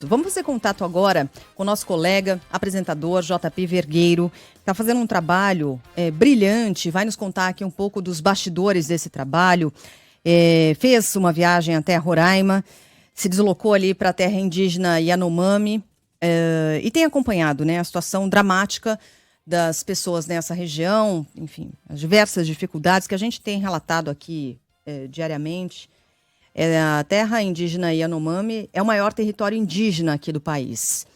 Vamos fazer contato agora com o nosso colega, apresentador JP Vergueiro, que está fazendo um trabalho brilhante, vai nos contar aqui um pouco dos bastidores desse trabalho. Fez uma viagem até Roraima, se deslocou ali para a terra indígena Yanomami e tem acompanhado, né, a situação dramática das pessoas nessa região, enfim, as diversas dificuldades que a gente tem relatado aqui diariamente. A terra indígena Yanomami é o maior território indígena aqui do país.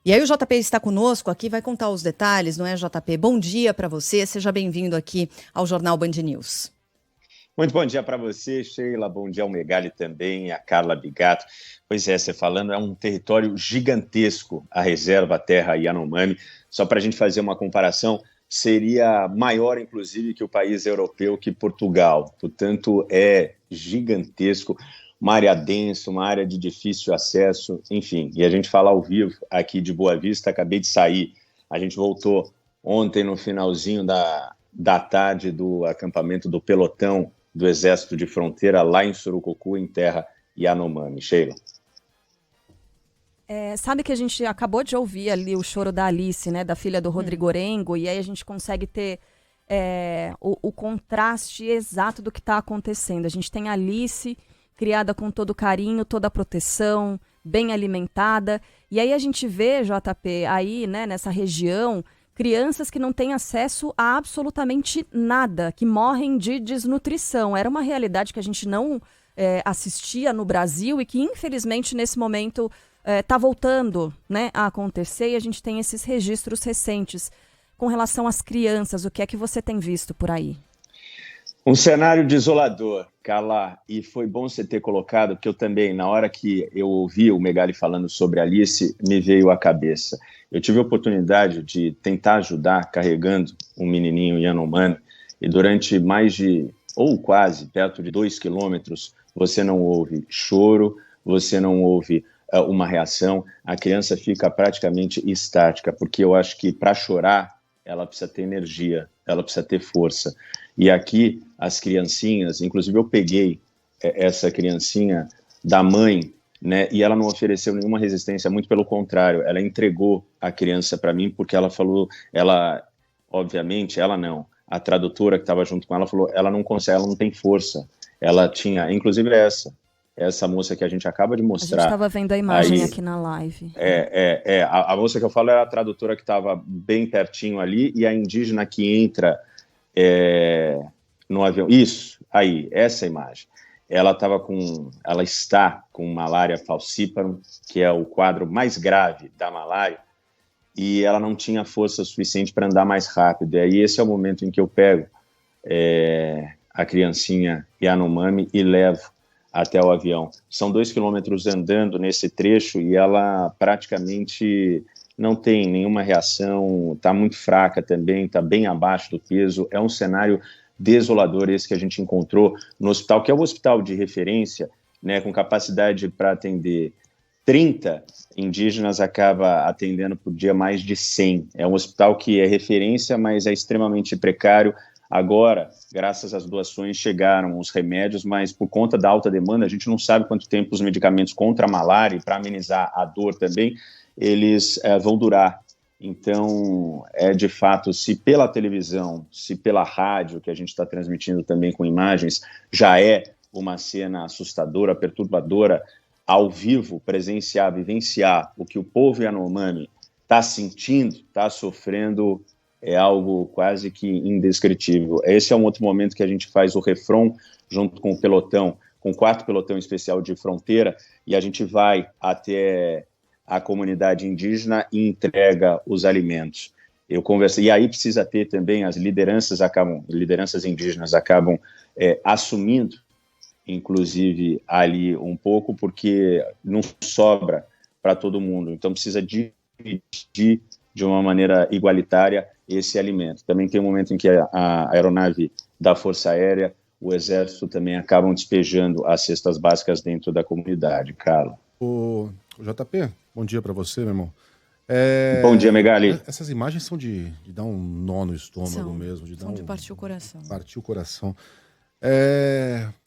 E aí o JP está conosco aqui, vai contar os detalhes, não é, JP? Bom dia para você, seja bem-vindo aqui ao Jornal Band News. Muito bom dia para você, Sheila, bom dia ao Megali também, a Carla Bigato. Pois é, você falando, é um território gigantesco, a reserva terra Yanomami. Só para a gente fazer uma comparação, seria maior, inclusive, que o país europeu, que Portugal. Portanto, é gigantesco, uma área densa, uma área de difícil acesso, enfim. E a gente fala ao vivo aqui de Boa Vista, acabei de sair, a gente voltou ontem no finalzinho da tarde do acampamento do pelotão do Exército de Fronteira, lá em Surucucu, em terra Yanomami. Sheila. Sabe que a gente acabou de ouvir ali o choro da Alice, né, da filha do Rodrigo Orengo, e aí a gente consegue ter o contraste exato do que está acontecendo. A gente tem a Alice criada com todo carinho, toda a proteção, bem alimentada, e aí a gente vê, JP, aí, né, nessa região, crianças que não têm acesso a absolutamente nada, que morrem de desnutrição. Era uma realidade que a gente não assistia no Brasil e que, infelizmente, nesse momento está voltando, né, a acontecer, e a gente tem esses registros recentes com relação às crianças. O que é que você tem visto por aí? Um cenário desolador, Carla, e foi bom você ter colocado, porque eu também, na hora que eu ouvi o Megali falando sobre Alice, me veio à cabeça. Eu tive a oportunidade de tentar ajudar carregando um menininho Yanomami, e durante mais de, ou quase, perto de 2 quilômetros, você não ouve choro, você não ouve uma reação, a criança fica praticamente estática, porque eu acho que para chorar, ela precisa ter energia, ela precisa ter força. E aqui, as criancinhas, inclusive eu peguei essa criancinha da mãe, né, e ela não ofereceu nenhuma resistência, muito pelo contrário, ela entregou a criança para mim, porque ela falou, obviamente, ela não, a tradutora que estava junto com ela falou, ela não consegue, ela não tem força, ela tinha, inclusive essa moça que a gente acaba de mostrar. A gente estava vendo a imagem aí, aqui na live. A moça que eu falo era a tradutora que estava bem pertinho ali, e a indígena que entra no avião. Isso, aí, essa imagem. Ela está com malária falciparum, que é o quadro mais grave da malária, e ela não tinha força suficiente para andar mais rápido. E aí esse é o momento em que eu pego a criancinha Yanomami e levo até o avião. São 2 quilômetros andando nesse trecho e ela praticamente não tem nenhuma reação, está muito fraca também, está bem abaixo do peso. É um cenário desolador esse que a gente encontrou no hospital, que é o hospital de referência, né, com capacidade para atender 30 indígenas, acaba atendendo por dia mais de 100. É um hospital que é referência, mas é extremamente precário. Agora, graças às doações, chegaram os remédios, mas por conta da alta demanda, a gente não sabe quanto tempo os medicamentos contra a malária, e para amenizar a dor também, eles vão durar. Então, de fato, se pela televisão, se pela rádio, que a gente está transmitindo também com imagens, já é uma cena assustadora, perturbadora, ao vivo, presenciar, vivenciar o que o povo Yanomami está sentindo, está sofrendo, é algo quase que indescritível. Esse é um outro momento que a gente faz o refrão junto com o pelotão, com o 4º pelotão especial de fronteira, e a gente vai até a comunidade indígena e entrega os alimentos. Eu conversei, e aí precisa ter também, as lideranças indígenas acabam assumindo, inclusive, ali um pouco, porque não sobra para todo mundo, então precisa dividir de uma maneira igualitária esse alimento. Também tem um momento em que a aeronave da Força Aérea, o Exército também acabam despejando as cestas básicas dentro da comunidade. Carla. O JP, bom dia para você, meu irmão. Bom dia, Megali. Essas imagens são de dar um nó no estômago mesmo. De partir o coração. Partir o coração.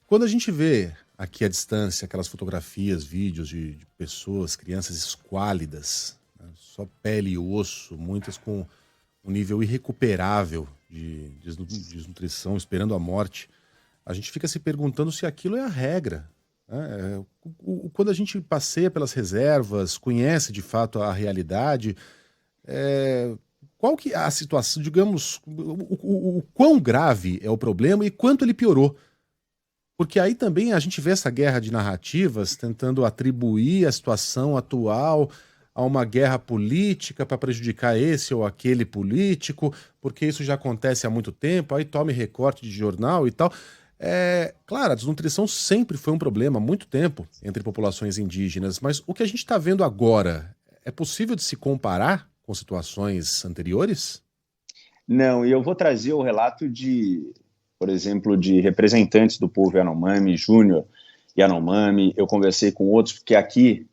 Quando a gente vê aqui à distância, aquelas fotografias, vídeos de pessoas, crianças esquálidas, né? Só pele e osso, muitas com um nível irrecuperável de desnutrição, esperando a morte. A gente fica se perguntando se aquilo é a regra, né? Quando a gente passeia pelas reservas, conhece de fato a realidade, qual que é a situação, digamos, o quão grave é o problema e quanto ele piorou? Porque aí também a gente vê essa guerra de narrativas tentando atribuir a situação atual a uma guerra política para prejudicar esse ou aquele político, porque isso já acontece há muito tempo, aí tome recorte de jornal e tal. Claro, a desnutrição sempre foi um problema há muito tempo entre populações indígenas, mas o que a gente está vendo agora, é possível de se comparar com situações anteriores? Não, e eu vou trazer o relato por exemplo, de representantes do povo Yanomami, Júnior Yanomami. Eu conversei com outros, porque aqui,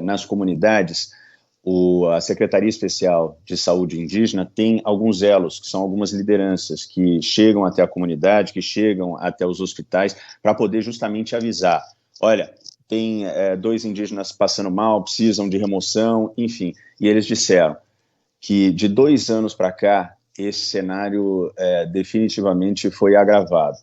nas comunidades, a Secretaria Especial de Saúde Indígena tem alguns elos, que são algumas lideranças que chegam até a comunidade, que chegam até os hospitais, para poder justamente avisar, olha, tem 2 indígenas passando mal, precisam de remoção, enfim. E eles disseram que de 2 anos para cá, esse cenário definitivamente foi agravado,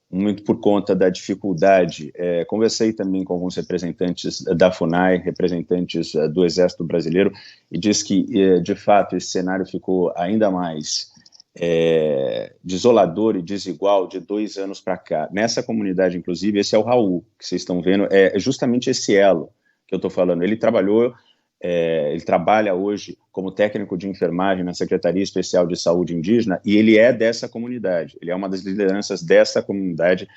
muito por conta da dificuldade. Conversei também com alguns representantes da FUNAI, representantes do Exército Brasileiro, e diz que, de fato, esse cenário ficou ainda mais desolador e desigual de 2 anos para cá. Nessa comunidade, inclusive, esse é o Raul, que vocês estão vendo, é justamente esse elo que eu estou falando. Ele trabalha hoje como técnico de enfermagem na Secretaria Especial de Saúde Indígena, e ele é dessa comunidade, ele é uma das lideranças dessa comunidade,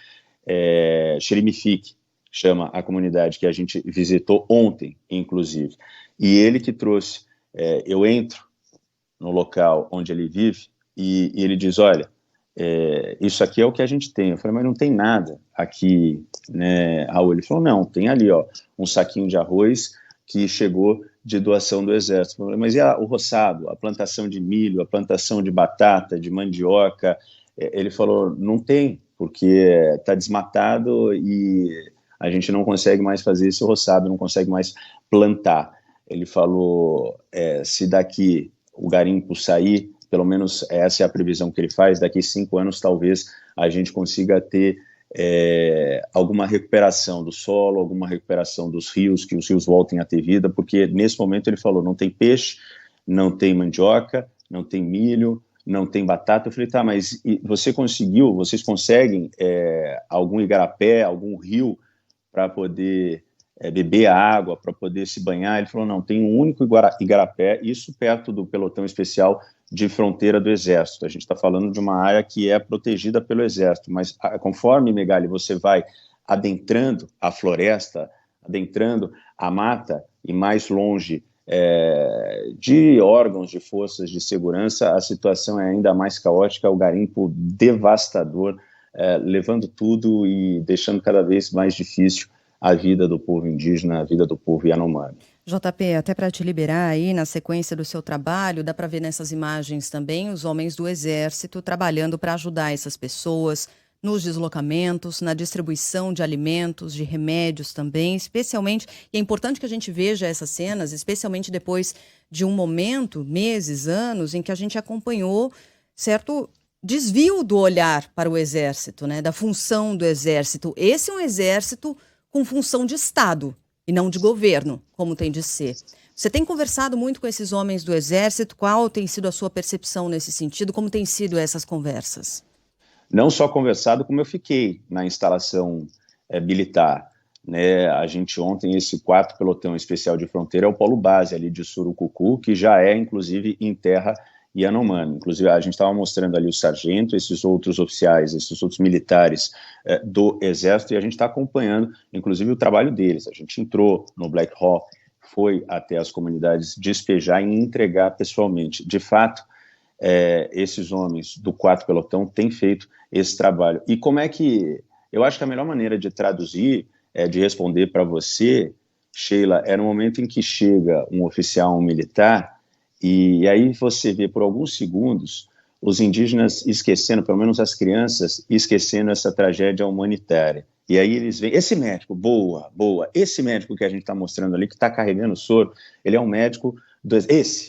Xerimifique, chama a comunidade que a gente visitou ontem, inclusive. E ele que trouxe, eu entro no local onde ele vive, e ele diz, olha, isso aqui é o que a gente tem. Eu falei, mas não tem nada aqui, né, Raul? Ele falou, não, tem ali, ó, um saquinho de arroz que chegou de doação do Exército. Mas e o roçado, a plantação de milho, a plantação de batata, de mandioca? Ele falou, não tem, porque está desmatado e a gente não consegue mais fazer esse roçado, não consegue mais plantar. Ele falou, se daqui o garimpo sair, pelo menos essa é a previsão que ele faz, daqui 5 anos talvez a gente consiga ter alguma recuperação do solo, alguma recuperação dos rios, que os rios voltem a ter vida, porque nesse momento ele falou, não tem peixe, não tem mandioca, não tem milho, não tem batata. Eu falei, tá, mas vocês conseguem algum igarapé, algum rio para poder beber a água, para poder se banhar? Ele falou, não, tem um único igarapé, isso perto do pelotão especial de fronteira do Exército. A gente está falando de uma área que é protegida pelo Exército, mas conforme, Megali, você vai adentrando a floresta, adentrando a mata e mais longe de órgãos de forças de segurança, a situação é ainda mais caótica, o garimpo devastador, levando tudo e deixando cada vez mais difícil a vida do povo indígena, a vida do povo Yanomami. JP, até para te liberar aí, na sequência do seu trabalho, dá para ver nessas imagens também os homens do Exército trabalhando para ajudar essas pessoas nos deslocamentos, na distribuição de alimentos, de remédios também, especialmente, e é importante que a gente veja essas cenas, especialmente depois de um momento, meses, anos, em que a gente acompanhou certo desvio do olhar para o Exército, né, da função do Exército. Esse é um exército com função de Estado e não de governo, como tem de ser. Você tem conversado muito com esses homens do Exército, qual tem sido a sua percepção nesse sentido, como têm sido essas conversas? Não só conversado, como eu fiquei na instalação militar, né? A gente ontem, esse 4º Pelotão Especial de Fronteira é o polo base ali de Surucucu, que já é, inclusive, em terra Yanomami. Inclusive, a gente estava mostrando ali o sargento, esses outros oficiais, esses outros militares do Exército, e a gente está acompanhando, inclusive, o trabalho deles. A gente entrou no Black Hawk, foi até as comunidades despejar e entregar pessoalmente. De fato, esses homens do 4º Pelotão têm feito esse trabalho. E como é que... Eu acho que a melhor maneira de traduzir, de responder para você, Sheila, é no momento em que chega um oficial, um militar, e aí você vê por alguns segundos os indígenas esquecendo, pelo menos as crianças, esquecendo essa tragédia humanitária. E aí eles veem, esse médico, boa, esse médico que a gente está mostrando ali, que está carregando soro, ele é um médico,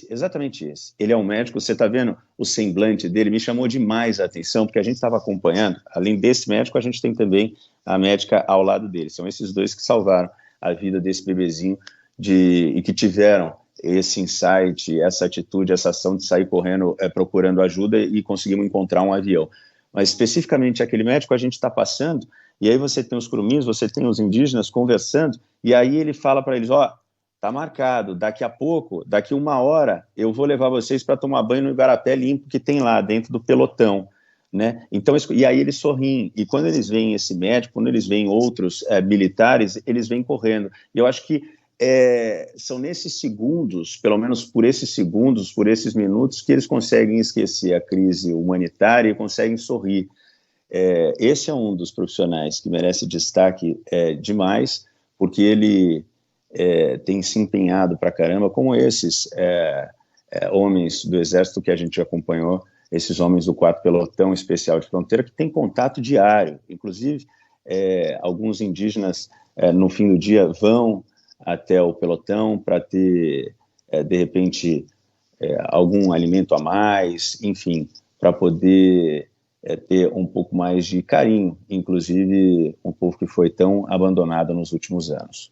exatamente esse. Ele é um médico, você está vendo o semblante dele, me chamou demais a atenção, porque a gente estava acompanhando, além desse médico, a gente tem também a médica ao lado dele. São esses dois que salvaram a vida desse bebezinho e que tiveram esse insight, essa atitude, essa ação de sair correndo, procurando ajuda e conseguimos encontrar um avião. Mas especificamente aquele médico a gente está passando, e aí você tem os curumins, você tem os indígenas conversando, e aí ele fala para eles, tá marcado, daqui a pouco, daqui 1 hora, eu vou levar vocês para tomar banho no igarapé limpo que tem lá dentro do pelotão, né? Então, e aí eles sorriem, e quando eles veem esse médico, quando eles veem outros militares, eles vêm correndo. E eu acho que são nesses segundos, pelo menos por esses segundos, por esses minutos, que eles conseguem esquecer a crise humanitária e conseguem sorrir. Esse é um dos profissionais que merece destaque demais, porque ele tem se empenhado pra caramba, como esses homens do Exército que a gente acompanhou, esses homens do 4º Pelotão Especial de Fronteira, que tem contato diário. Inclusive, alguns indígenas, no fim do dia, vão até o pelotão para ter, de repente, algum alimento a mais, enfim, para poder ter um pouco mais de carinho, inclusive um povo que foi tão abandonado nos últimos anos.